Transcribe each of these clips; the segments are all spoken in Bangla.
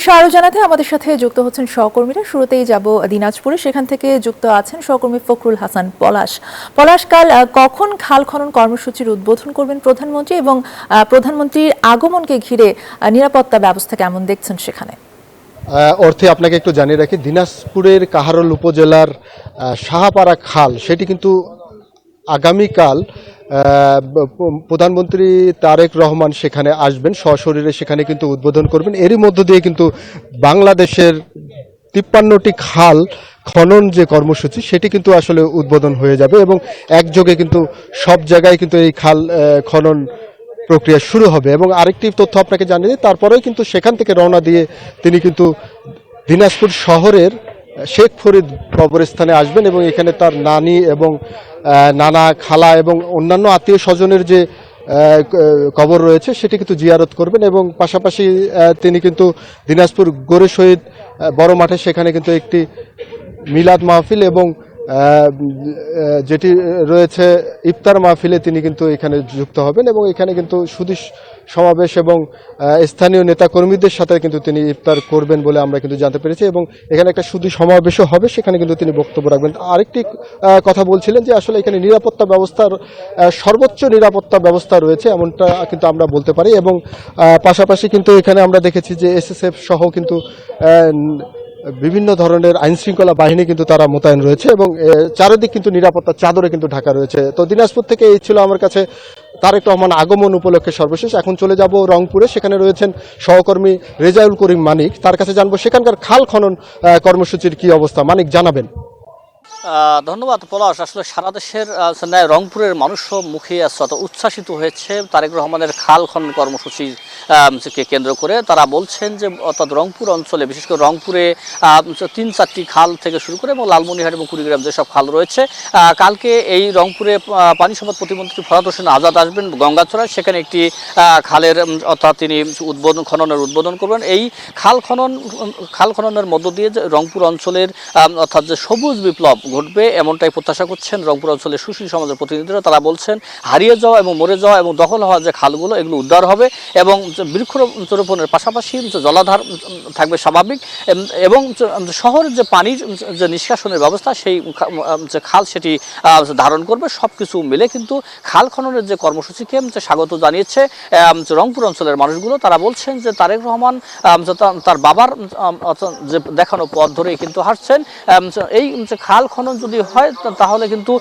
বিষয়ে আরো জানাতে আমাদের সাথে যুক্ত হচ্ছেন সহকর্মীরা। শুরুতেই যাব দিনাজপুরে, সেখান থেকে যুক্ত আছেন সহকর্মী ফখরুল হাসান পলাশ। পলাশ, কাল কখন খাল খনন কর্মসূচির উদ্বোধন করবেন প্রধানমন্ত্রী, এবং প্রধানমন্ত্রীর আগমনকে ঘিরে নিরাপত্তা ব্যবস্থা কেমন দেখছেন সেখানে? অর্থে আপনাকে একটু জানিয়ে রাখি, দিনাজপুরের কাহারোল উপজেলার সাহাপাড়া খাল সেটি কিন্তু আগামীকাল প্রধানমন্ত্রী তারেক রহমান সেখানে আসবেন, সশরীরে সেখানে কিন্তু উদ্বোধন করবেন। এরই মধ্য দিয়ে কিন্তু বাংলাদেশের 53টি খাল খনন যে কর্মসূচি সেটি কিন্তু আসলে উদ্বোধন হয়ে যাবে এবং একযোগে কিন্তু সব জায়গায় কিন্তু এই খাল খনন প্রক্রিয়া শুরু হবে। এবং আরেকটি তথ্য আপনাকে জানিয়ে দিই, তারপরেই কিন্তু সেখান থেকে রওনা দিয়ে তিনি কিন্তু দিনাজপুর শহরের শেখ ফরিদ কবরস্থানে আসবেন এবং এখানে তার নানি এবং নানা, খালা এবং অন্যান্য আত্মীয় স্বজনের যে কবর রয়েছে সেটি কিন্তু জিয়ারত করবেন। এবং পাশাপাশি তিনি কিন্তু দিনাজপুর গোরে শহীদ বড় মাঠে সেখানে কিন্তু একটি মিলাদ মাহফিল এবং যেটি রয়েছে ইফতার মাহফিলে তিনি কিন্তু এখানে যুক্ত হবেন এবং এখানে কিন্তু সুধী সমাবেশ এবং স্থানীয় নেতাকর্মীদের সাথে কিন্তু তিনি ইফতার করবেন বলে আমরা কিন্তু জানতে পেরেছি এবং এখানে একটা সুধী সমাবেশও হবে, সেখানে কিন্তু তিনি বক্তব্য রাখবেন। আরেকটি কথা বলছিলেন যে আসলে এখানে নিরাপত্তা ব্যবস্থার সর্বোচ্চ নিরাপত্তা ব্যবস্থা রয়েছে এমনটা কিন্তু আমরা বলতে পারি। এবং পাশাপাশি কিন্তু এখানে আমরা দেখেছি যে এসএসএফ সহ কিন্তু বিভিন্ন ধরনের আইনশৃঙ্খলা বাহিনী কিন্তু তারা মোতায়েন রয়েছে এবং চারিদিক কিন্তু নিরাপত্তার চাদরে কিন্তু ঢাকা রয়েছে। তো দিনাজপুর থেকে এই ছিল আমার কাছে তারেক রহমান আগমন উপলক্ষে সর্বশেষ। এখন চলে যাব রংপুরে, সেখানে রয়েছেন সহকর্মী রেজাউল করিম মানিক, তার কাছে জানবো সেখানকার খাল খনন কর্মসূচির কি অবস্থা। মানিক, জানাবেন। ধন্যবাদ পলাশ। আসলে সারা দেশের রংপুরের মানুষও মুখে উচ্ছ্বাসিত হয়েছে তারেক রহমানের খাল খনন কর্মসূচিকে কেন্দ্র করে। তারা বলছেন যে অর্থাৎ রংপুর অঞ্চলে, বিশেষ করে রংপুরে 3-4টি খাল থেকে শুরু করে এবং লালমনিরহাট এবং কুড়িগ্রাম যেসব খাল রয়েছে, কালকে এই রংপুরে পানি সম্পদ প্রতিমন্ত্রী ফরহাদ হোসেন আজাদ আসবেন গঙ্গাচড়ায়। সেখানে একটি খালের অর্থাৎ তিনি খননের উদ্বোধন করবেন। এই খাল খননের মধ্য দিয়ে রংপুর অঞ্চলের অর্থাৎ যে সবুজ বিপ্লব ঘটবে এমনটাই প্রত্যাশা করছেন রংপুর অঞ্চলের সুশীল সমাজের প্রতিনিধিরা। তারা বলছেন হারিয়ে যাওয়া এবং মরে যাওয়া এবং দখল হওয়া যে খালগুলো এগুলো উদ্ধার হবে এবং বৃক্ষরোপণের পাশাপাশি জলাধার থাকবে স্বাভাবিক এবং শহরের যে পানির যে নিষ্কাশনের ব্যবস্থা সেই যে খাল সেটি ধারণ করবে। সব কিছু মিলে কিন্তু খাল খননের যে কর্মসূচিকে স্বাগত জানিয়েছে রংপুর অঞ্চলের মানুষগুলো। তারা বলছেন যে তারেক রহমান তার বাবার যে দেখানো পথ ধরেই কিন্তু হাঁটছেন। এই খাল খনন যদি হয় তাহলে কিন্তু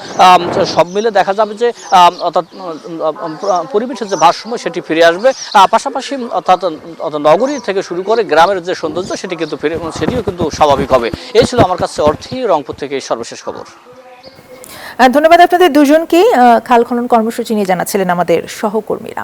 সব মিলে দেখা যাবে যে অর্থাৎ পরিবেশের যে ভারসাম্য সেটি ফিরে আসবে। পাশাপাশি অর্থাৎ নগরী থেকে শুরু করে গ্রামের যে সৌন্দর্য সেটিও কিন্তু স্বাভাবিক হবে। এই ছিল আমার কাছে রংপুর থেকে সর্বশেষ খবর। ধন্যবাদ আপনাদের দুজনকেই। খাল খনন কর্মসূচি নিয়ে জানাচ্ছিলেন আমাদের সহকর্মীরা।